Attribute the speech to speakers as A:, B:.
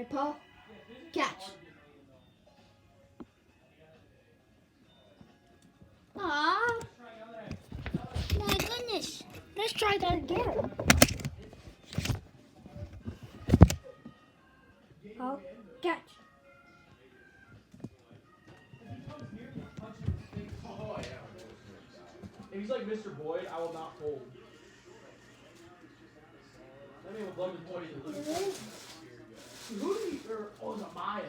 A: Hey, Paul. Catch. Aw. My goodness. Let's try that again. Paul, catch.
B: Oh, yeah. If he's like Mr. Boyd, I will not fold. That man would love to point. Who do you? Oh, is it Maya?